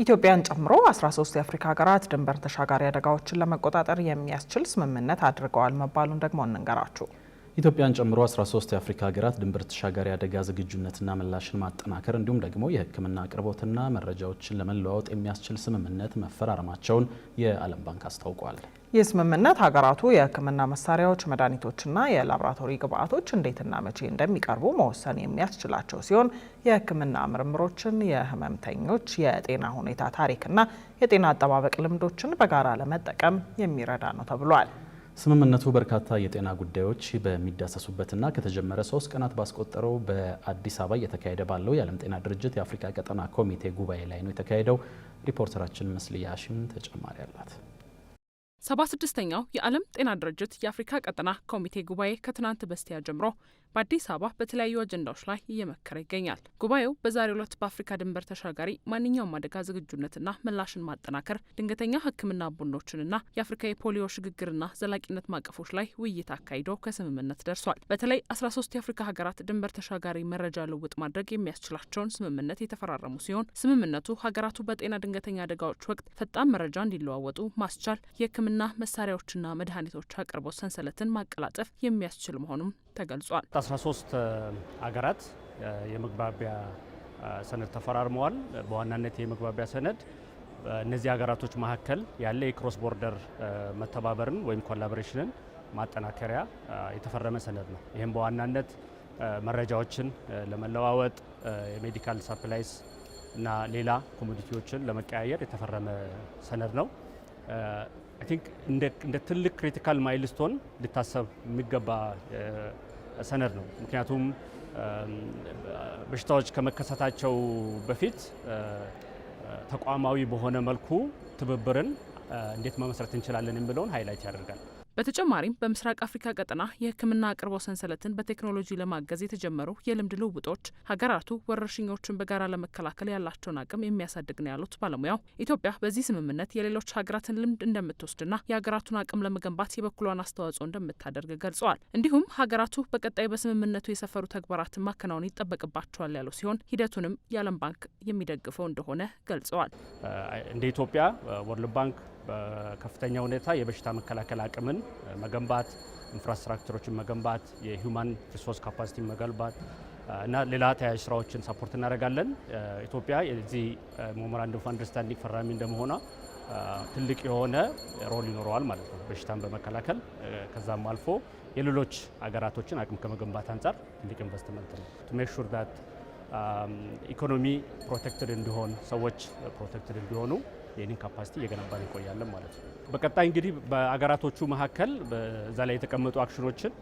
ኢትዮጵያን ጨምሮ 13 የአፍሪካ ሀገራት ድንበር ተሻጋሪ አደጋዎችን ለመቆጣጠር የሚያስችል ስምምነት አድርገዋል መባሉን ደግሞ እንንገራችሁ። ኢትዮጵያን ጨምሮ 13 የአፍሪካ ሀገራት ድንበር ተሻጋሪ አደጋ ዝግጁነትና ምላሽን ማጠናከር እንዲሁም ደግሞ የሕክምና አቅርቦትና መረጃዎችን ለመለዋወጥ የሚያስችል ስምምነት መፈራረማቸውን የዓለም ባንክ አስታውቋል። ይህ ስምምነት ሀገራቱ የሕክምና መሳሪያዎች፣ መድኃኒቶችና የላቦራቶሪ ግብዓቶች እንዴትና መቼ እንደሚቀርቡ መወሰን የሚያስችላቸው ሲሆን የሕክምና ምርምሮችን፣ የህመምተኞች የጤና ሁኔታ ታሪክና የጤና አጠባበቅ ልምዶችን በጋራ ለመጠቀም የሚረዳ ነው ተብሏል። ስምምነቱ በርካታ የጤና ጉዳዮች በሚዳሰሱበትና ከተጀመረ 3 ቀናት ባስቆጠረው በአዲስ አበባ እየተካሄደ ባለው የዓለም ጤና ድርጅት የአፍሪካ ቀጠና ኮሚቴ ጉባኤ ላይ ነው የተካሄደው። ሪፖርተራችን መስልያ ሀሺም ተጨማሪ አላት። 76ኛው የዓለም ጤና ድርጅት የአፍሪካ ቀጠና ኮሚቴ ጉባኤ ከትናንት በስቲያ ጀምሮ በአዲስ አበባ በተለያዩ አጀንዳዎች ላይ እየመከረ ይገኛል። ጉባኤው በዛሬው ዕለት በአፍሪካ ድንበር ተሻጋሪ ማንኛውም አደጋ ዝግጁነትና ምላሽን ማጠናከር፣ ድንገተኛ ሕክምና ቡድኖችንና የአፍሪካ የፖሊዮ ሽግግርና ዘላቂነት ማቀፎች ላይ ውይይት አካሂዶ ከስምምነት ደርሷል። በተለይ 13 የአፍሪካ ሀገራት ድንበር ተሻጋሪ መረጃ ልውውጥ ማድረግ የሚያስችላቸውን ስምምነት የተፈራረሙ ሲሆን ስምምነቱ ሀገራቱ በጤና ድንገተኛ አደጋዎች ወቅት ፈጣን መረጃ እንዲለዋወጡ ማስቻል፣ የሕክምና መሳሪያዎችና መድኃኒቶች አቅርቦት ሰንሰለትን ማቀላጠፍ የሚያስችል መሆኑም ተገልጿል። 13 ሀገራት የመግባቢያ ሰነድ ተፈራርመዋል። በዋናነት የመግባቢያ ሰነድ እነዚህ ሀገራቶች መካከል ያለ የክሮስ ቦርደር መተባበርን ወይም ኮላቦሬሽንን ማጠናከሪያ የተፈረመ ሰነድ ነው። ይህም በዋናነት መረጃዎችን ለመለዋወጥ የሜዲካል ሳፕላይስ እና ሌላ ኮሞዲቲዎችን ለመቀያየር የተፈረመ ሰነድ ነው። አይ ቲንክ እንደ ትልቅ ክሪቲካል ማይልስቶን ሊታሰብ የሚገባ ሰነድ ነው። ምክንያቱም በሽታዎች ከመከሰታቸው በፊት ተቋማዊ በሆነ መልኩ ትብብርን እንዴት መመስረት እንችላለን የሚለውን ሃይላይት ያደርጋል። በተጨማሪም በምስራቅ አፍሪካ ቀጠና የሕክምና አቅርቦት ሰንሰለትን በቴክኖሎጂ ለማገዝ የተጀመሩ የልምድ ልውውጦች ሀገራቱ ወረርሽኞችን በጋራ ለመከላከል ያላቸውን አቅም የሚያሳድግ ነው ያሉት ባለሙያው፣ ኢትዮጵያ በዚህ ስምምነት የሌሎች ሀገራትን ልምድ እንደምትወስድና የሀገራቱን አቅም ለመገንባት የበኩሏን አስተዋጽኦ እንደምታደርግ ገልጸዋል። እንዲሁም ሀገራቱ በቀጣይ በስምምነቱ የሰፈሩ ተግባራትን ማከናወን ይጠበቅባቸዋል ያሉ ሲሆን ሂደቱንም የዓለም ባንክ የሚደግፈው እንደሆነ ገልጸዋል። እንደ ኢትዮጵያ ወርልድ ባንክ በከፍተኛ ሁኔታ የበሽታ መከላከል አቅምን መገንባት፣ ኢንፍራስትራክቸሮችን መገንባት፣ የሂውማን ሪሶርስ ካፓሲቲ መገንባት እና ሌላ ተያያዥ ስራዎችን ሰፖርት እናደርጋለን። ኢትዮጵያ የዚህ ሜሞራንደም ኦፍ አንደርስታንዲንግ ፈራሚ እንደመሆኗ ትልቅ የሆነ ሮል ይኖረዋል ማለት ነው በሽታን በመከላከል ከዛም አልፎ የሌሎች ሀገራቶችን አቅም ከመገንባት አንጻር ትልቅ ኢንቨስትመንት ነው። ቱ ሜክ ሹር ዳት ኢኮኖሚ ፕሮቴክትድ እንዲሆን፣ ሰዎች ፕሮቴክትድ እንዲሆኑ የኔን ካፓሲቲ እየገነባን እንቆያለን ማለት ነው። በቀጣይ እንግዲህ በአገራቶቹ መካከል በዛ ላይ የተቀመጡ አክሽኖችን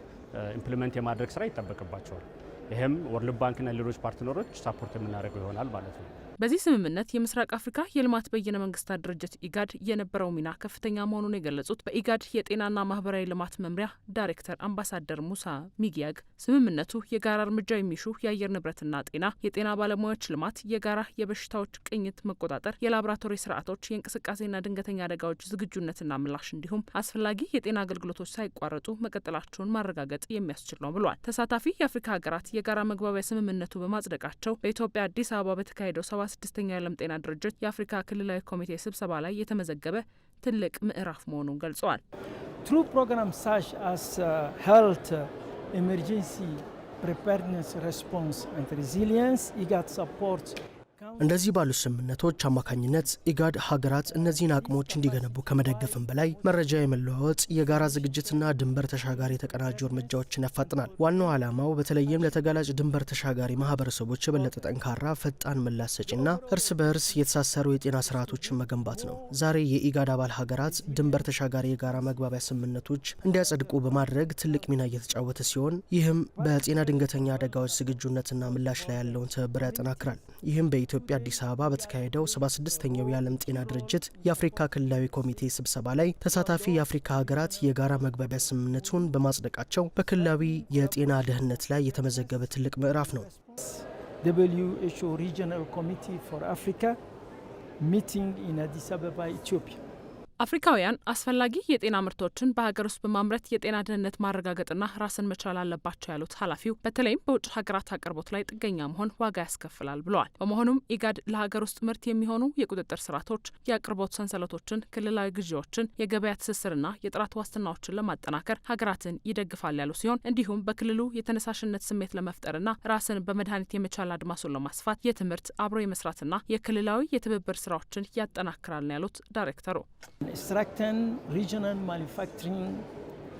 ኢምፕሊመንት የማድረግ ስራ ይጠበቅባቸዋል። ይህም ወርልድ ባንክና ሌሎች ፓርትነሮች ሳፖርት የምናደርገው ይሆናል ማለት ነው። በዚህ ስምምነት የምስራቅ አፍሪካ የልማት በይነ መንግስታት ድርጅት ኢጋድ የነበረው ሚና ከፍተኛ መሆኑን የገለጹት በኢጋድ የጤናና ማህበራዊ ልማት መምሪያ ዳይሬክተር አምባሳደር ሙሳ ሚጊያግ ስምምነቱ የጋራ እርምጃ የሚሹ የአየር ንብረትና ጤና፣ የጤና ባለሙያዎች ልማት፣ የጋራ የበሽታዎች ቅኝት መቆጣጠር፣ የላቦራቶሪ ስርዓቶች፣ የእንቅስቃሴና ድንገተኛ አደጋዎች ዝግጁነትና ምላሽ እንዲሁም አስፈላጊ የጤና አገልግሎቶች ሳይቋረጡ መቀጠላቸውን ማረጋገጥ የሚያስችል ነው ብሏል። ተሳታፊ የአፍሪካ ሀገራት የጋራ መግባቢያ ስምምነቱ በማጽደቃቸው በኢትዮጵያ አዲስ አበባ በተካሄደው 76ኛው የዓለም ጤና ድርጅት የአፍሪካ ክልላዊ ኮሚቴ ስብሰባ ላይ የተመዘገበ ትልቅ ምዕራፍ መሆኑን ገልጸዋል። Through programs such as health, emergency preparedness response and resilience, IGAD supports እንደዚህ ባሉ ስምምነቶች አማካኝነት ኢጋድ ሀገራት እነዚህን አቅሞች እንዲገነቡ ከመደገፍም በላይ መረጃ የመለዋወጥ የጋራ ዝግጅትና ድንበር ተሻጋሪ የተቀናጁ እርምጃዎችን ያፋጥናል። ዋናው ዓላማው በተለይም ለተጋላጭ ድንበር ተሻጋሪ ማህበረሰቦች የበለጠ ጠንካራ፣ ፈጣን ምላሽ ሰጪና እርስ በእርስ የተሳሰሩ የጤና ስርዓቶችን መገንባት ነው። ዛሬ የኢጋድ አባል ሀገራት ድንበር ተሻጋሪ የጋራ መግባቢያ ስምምነቶች እንዲያጸድቁ በማድረግ ትልቅ ሚና እየተጫወተ ሲሆን ይህም በጤና ድንገተኛ አደጋዎች ዝግጁነትና ምላሽ ላይ ያለውን ትብብር ያጠናክራል። ይህም በኢትዮጵያ አዲስ አበባ በተካሄደው 76ኛው የዓለም ጤና ድርጅት የአፍሪካ ክልላዊ ኮሚቴ ስብሰባ ላይ ተሳታፊ የአፍሪካ ሀገራት የጋራ መግባቢያ ስምምነቱን በማጽደቃቸው በክልላዊ የጤና ደህንነት ላይ የተመዘገበ ትልቅ ምዕራፍ ነው። WHO Regional Committee for Africa meeting in Addis Ababa, Ethiopia አፍሪካውያን አስፈላጊ የጤና ምርቶችን በሀገር ውስጥ በማምረት የጤና ደህንነት ማረጋገጥና ራስን መቻል አለባቸው ያሉት ኃላፊው በተለይም በውጭ ሀገራት አቅርቦት ላይ ጥገኛ መሆን ዋጋ ያስከፍላል ብለዋል። በመሆኑም ኢጋድ ለሀገር ውስጥ ምርት የሚሆኑ የቁጥጥር ስርዓቶች፣ የአቅርቦት ሰንሰለቶችን፣ ክልላዊ ግዢዎችን፣ የገበያ ትስስርና የጥራት ዋስትናዎችን ለማጠናከር ሀገራትን ይደግፋል ያሉ ሲሆን እንዲሁም በክልሉ የተነሳሽነት ስሜት ለመፍጠርና ራስን በመድኃኒት የመቻል አድማሱን ለማስፋት የትምህርት አብሮ የመስራትና የክልላዊ የትብብር ስራዎችን ያጠናክራል ነው ያሉት ዳይሬክተሩ። Strengthen regional manufacturing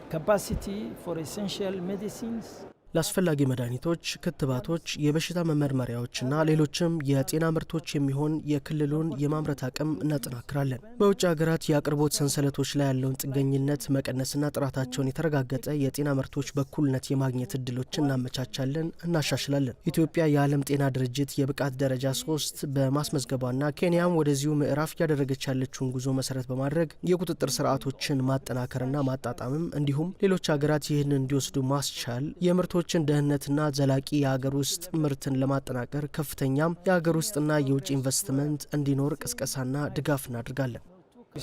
capacity for essential medicines. ለአስፈላጊ መድኃኒቶች፣ ክትባቶች፣ የበሽታ መመርመሪያዎችና ሌሎችም የጤና ምርቶች የሚሆን የክልሉን የማምረት አቅም እናጠናክራለን። በውጭ ሀገራት የአቅርቦት ሰንሰለቶች ላይ ያለውን ጥገኝነት መቀነስና ጥራታቸውን የተረጋገጠ የጤና ምርቶች በኩልነት የማግኘት እድሎችን እናመቻቻለን፣ እናሻሽላለን። ኢትዮጵያ የዓለም ጤና ድርጅት የብቃት ደረጃ 3 በማስመዝገቧና ኬንያም ወደዚሁ ምዕራፍ እያደረገች ያለችውን ጉዞ መሰረት በማድረግ የቁጥጥር ስርዓቶችን ማጠናከርና ማጣጣምም እንዲሁም ሌሎች ሀገራት ይህንን እንዲወስዱ ማስቻል የምርቶ ችን ደህንነትና ዘላቂ የሀገር ውስጥ ምርትን ለማጠናከር ከፍተኛም የሀገር ውስጥና የውጭ ኢንቨስትመንት እንዲኖር ቅስቀሳና ድጋፍ እናደርጋለን።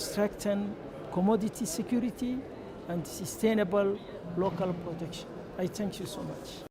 Strengthen commodity security and sustainable local protection. I thank you so much.